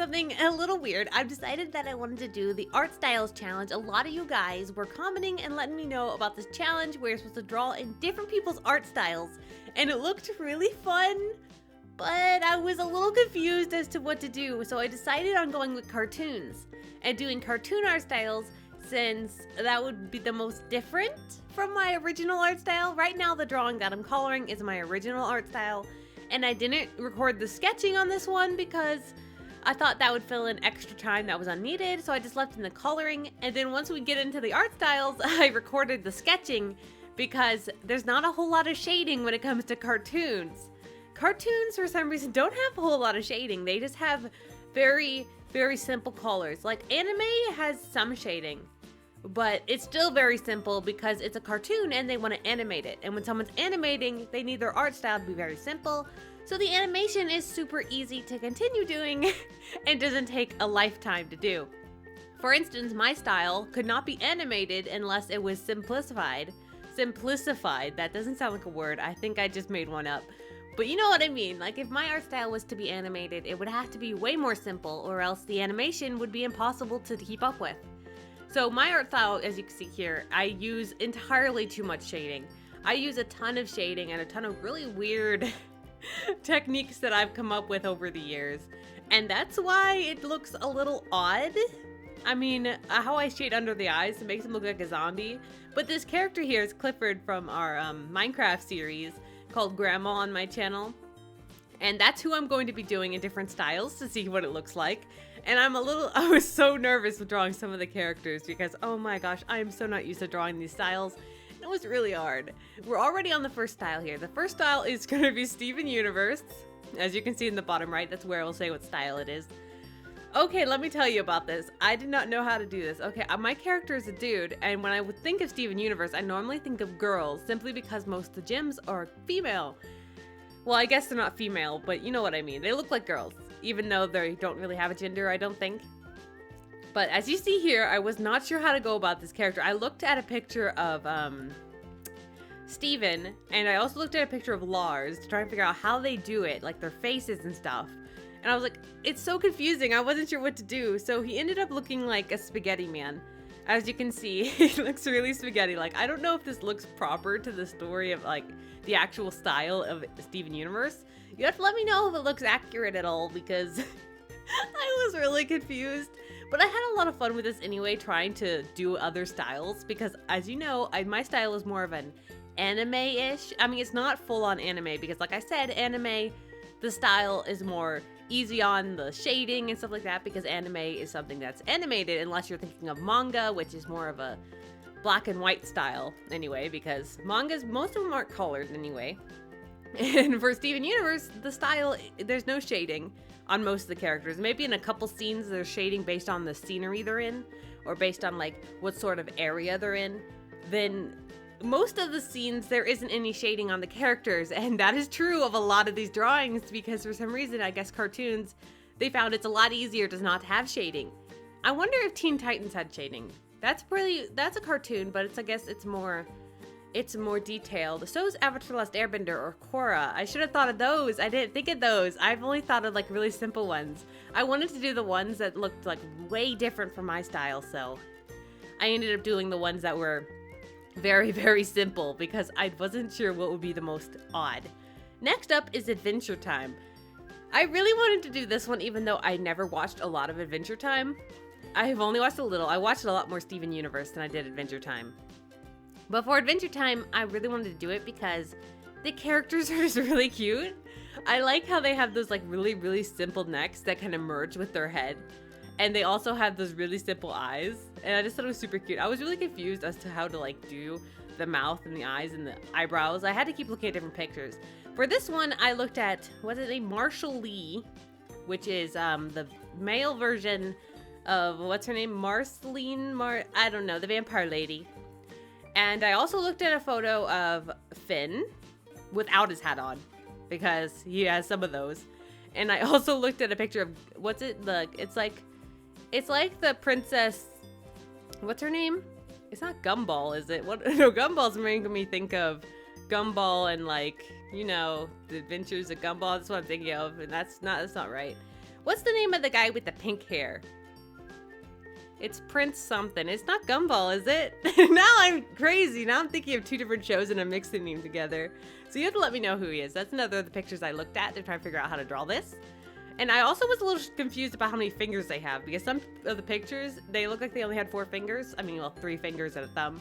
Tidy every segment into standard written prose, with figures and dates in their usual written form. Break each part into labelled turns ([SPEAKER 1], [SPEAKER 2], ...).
[SPEAKER 1] something a little weird. I've decided that I wanted to do the art styles challenge. A lot of you guys were commenting and letting me know about this challenge where you're supposed to draw in different people's art styles. And it looked really fun, but I was a little confused as to what to do. So I decided on going with cartoons and doing cartoon art styles, since that would be the most different from my original art style. Right now, the drawing that I'm coloring is my original art style, and I didn't record the sketching on this one because I thought that would fill in extra time that was unneeded, so I just left in the coloring. And then once we get into the art styles, I recorded the sketching because there's not a whole lot of shading when it comes to cartoons. Cartoons, for some reason, don't have a whole lot of shading. They just have very, very simple colors. Like anime has some shading, but it's still very simple because it's a cartoon and they want to animate it. And when someone's animating, they need their art style to be very simple. So the animation is super easy to continue doing and doesn't take a lifetime to do. For instance, my style could not be animated unless it was simplified. Simplified, that doesn't sound like a word. I think I just made one up. But you know what I mean. Like if my art style was to be animated, it would have to be way more simple, or else the animation would be impossible to keep up with. So my art style, as you can see here, I use entirely too much shading. I use a ton of shading and a ton of really weird techniques that I've come up with over the years. And that's why it looks a little odd. I mean, how I shade under the eyes, it makes him look like a zombie. But this character here is Clifford from our Minecraft series called Grandma on my channel. And that's who I'm going to be doing in different styles to see what it looks like. And I was so nervous with drawing some of the characters because, oh my gosh, I am so not used to drawing these styles. It was really hard. We're already on the first style here. The first style is going to be Steven Universe. As you can see in the bottom right, that's where it will say what style it is. Okay, let me tell you about this. I did not know how to do this. Okay, my character is a dude, and when I would think of Steven Universe, I normally think of girls, simply because most of the gyms are female. Well, I guess they're not female, but you know what I mean. They look like girls, even though they don't really have a gender, I don't think. But as you see here, I was not sure how to go about this character. I looked at a picture of Steven, and I also looked at a picture of Lars to try and figure out how they do it, like their faces and stuff. And I was like, it's so confusing. I wasn't sure what to do. So he ended up looking like a spaghetti man. As you can see, he looks really spaghetti-like. I don't know if this looks proper to the story of like the actual style of Steven Universe. You have to let me know if it looks accurate at all, because I was really confused. But I had a lot of fun with this anyway, trying to do other styles, because as you know, my style is more of an anime-ish. I mean, it's not full-on anime, because like I said, anime, the style is more easy on the shading and stuff like that, because anime is something that's animated, unless you're thinking of manga, which is more of a black and white style anyway, because mangas, most of them aren't colored anyway. And for Steven Universe, the style, there's no shading on most of the characters. Maybe in a couple scenes there's shading based on the scenery they're in, or based on like what sort of area they're in. Then most of the scenes, there isn't any shading on the characters, and that is true of a lot of these drawings, because for some reason, I guess cartoons, they found it's a lot easier to not have shading. I wonder if Teen Titans had shading. That's a cartoon, but I guess it's more detailed. So is Avatar: The Last Airbender or Korra. I should have thought of those. I didn't think of those. I've only thought of like really simple ones. I wanted to do the ones that looked like way different from my style, so I ended up doing the ones that were very, very simple, because I wasn't sure what would be the most odd. Next up is Adventure Time. I really wanted to do this one, even though I never watched a lot of Adventure Time. I have only watched a little. I watched a lot more Steven Universe than I did Adventure Time. But for Adventure Time, I really wanted to do it because the characters are just really cute. I like how they have those like really, really simple necks that kind of merge with their head. And they also have those really simple eyes. And I just thought it was super cute. I was really confused as to how to like do the mouth and the eyes and the eyebrows. I had to keep looking at different pictures. For this one, I looked at, what's it named? Marshall Lee, which is the male version of, what's her name? Marceline, I don't know, the vampire lady. And I also looked at a photo of Finn without his hat on, because he has some of those. And I also looked at a picture of, what's it? It's like the princess, what's her name? It's not Gumball, is it? No, Gumball's making me think of Gumball and like, you know, the adventures of Gumball. That's what I'm thinking of, and that's not right. What's the name of the guy with the pink hair? It's Prince something. It's not Gumball, is it? Now I'm crazy. Now I'm thinking of two different shows and I'm mixing them together. So you have to let me know who he is. That's another of the pictures I looked at to try to figure out how to draw this. And I also was a little confused about how many fingers they have, because some of the pictures, they look like they only had 4 fingers. I mean, well, 3 fingers and a thumb.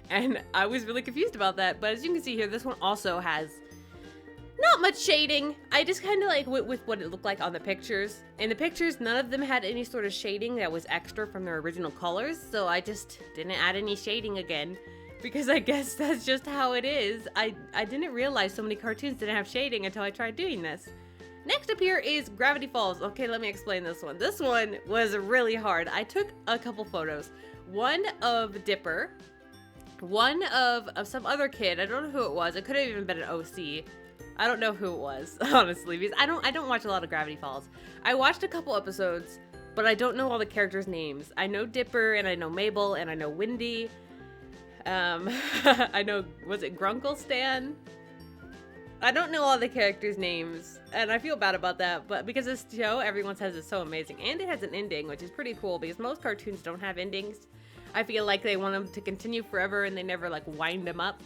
[SPEAKER 1] And I was really confused about that. But as you can see here, this one also has not much shading. I just kind of like went with what it looked like on the pictures. In the pictures, none of them had any sort of shading that was extra from their original colors. So I just didn't add any shading again, because I guess that's just how it is. I didn't realize so many cartoons didn't have shading until I tried doing this. Next up here is Gravity Falls. Okay, let me explain this one. This one was really hard. I took a couple photos. One of Dipper, one of some other kid. I don't know who it was. It could have even been an OC. I don't know who it was, honestly, because I don't watch a lot of Gravity Falls. I watched a couple episodes, but I don't know all the characters' names. I know Dipper, and I know Mabel, and I know Wendy. I know, was it Grunkle Stan? I don't know all the characters' names, and I feel bad about that, but because this show, everyone says it's so amazing, and it has an ending, which is pretty cool, because most cartoons don't have endings. I feel like they want them to continue forever, and they never, like, wind them up.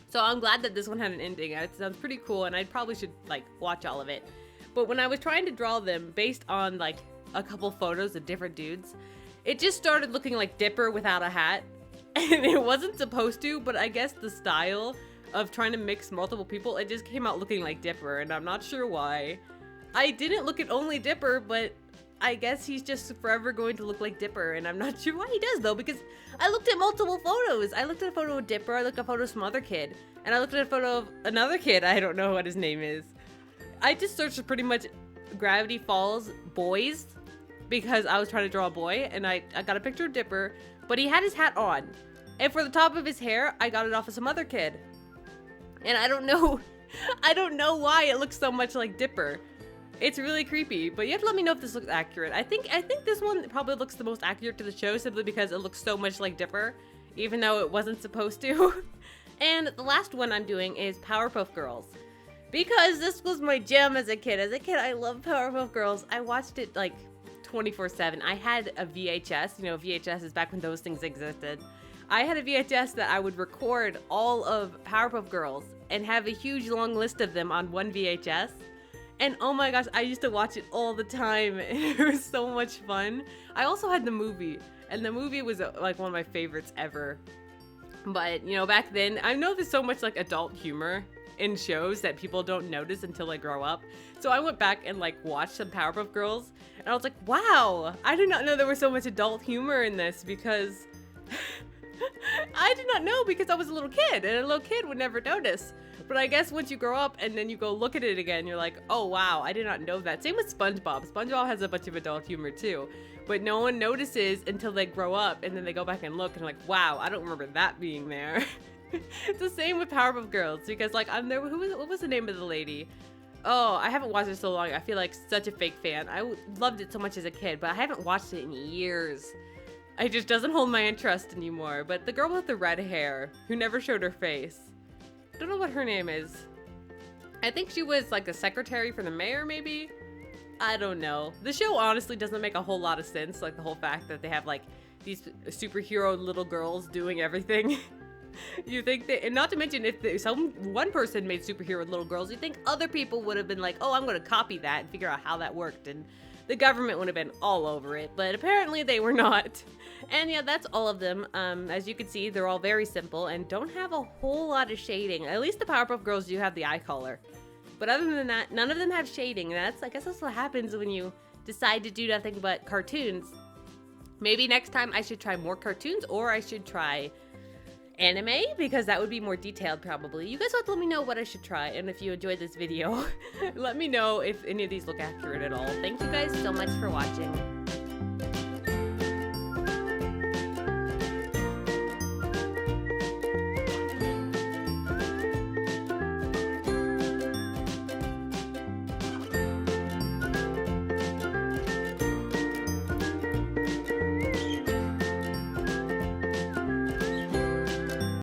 [SPEAKER 1] So I'm glad that this one had an ending. It sounds pretty cool, and I probably should, like, watch all of it. But when I was trying to draw them based on, like, a couple photos of different dudes, it just started looking like Dipper without a hat, and it wasn't supposed to, but I guess the style of trying to mix multiple people, it just came out looking like Dipper, and I'm not sure why. I didn't look at only Dipper, but I guess he's just forever going to look like Dipper, and I'm not sure why he does, though, because I looked at multiple photos. I looked at a photo of Dipper, I looked at a photo of some other kid, and I looked at a photo of another kid. I don't know what his name is. I just searched for pretty much Gravity Falls boys, because I was trying to draw a boy, and I got a picture of Dipper, but he had his hat on. And for the top of his hair, I got it off of some other kid. And I don't know why it looks so much like Dipper. It's really creepy, but you have to let me know if this looks accurate. I think this one probably looks the most accurate to the show, simply because it looks so much like Dipper, even though it wasn't supposed to. And the last one I'm doing is Powerpuff Girls, because this was my jam as a kid. As a kid, I loved Powerpuff Girls. I watched it like 24/7. I had a VHS. You know, VHS is back when those things existed. I had a VHS that I would record all of Powerpuff Girls and have a huge long list of them on one VHS. And oh my gosh, I used to watch it all the time. It was so much fun. I also had the movie, and the movie was like one of my favorites ever. But, you know, back then, I know there's so much like adult humor in shows that people don't notice until they grow up. So I went back and like watched some Powerpuff Girls, and I was like, wow, I did not know there was so much adult humor in this, because I did not know, because I was a little kid, and a little kid would never notice. But I guess once you grow up and then you go look at it again, you're like, oh wow, I did not know that. Same with SpongeBob. SpongeBob has a bunch of adult humor too, but no one notices until they grow up, and then they go back and look and like, wow, I don't remember that being there. It's the same with Powerpuff Girls, because like I'm there. What was the name of the lady? Oh, I haven't watched it so long. I feel like such a fake fan. I loved it so much as a kid, but I haven't watched it in years. It just doesn't hold my interest anymore. But the girl with the red hair, who never showed her face, I don't know what her name is. I think she was like a secretary for the mayor, maybe? I don't know. The show honestly doesn't make a whole lot of sense, like the whole fact that they have like these superhero little girls doing everything. You think that, and not to mention, if one person made superhero little girls, you think other people would have been like, oh, I'm going to copy that and figure out how that worked, and the government would have been all over it, but apparently they were not. And yeah, that's all of them. As you can see, they're all very simple and don't have a whole lot of shading. At least the Powerpuff Girls do have the eye color. But other than that, none of them have shading. And I guess that's what happens when you decide to do nothing but cartoons. Maybe next time I should try more cartoons, or I should try anime, because that would be more detailed probably. You guys have to let me know what I should try, and if you enjoyed this video, let me know if any of these look accurate at all. Thank you guys so much for watching.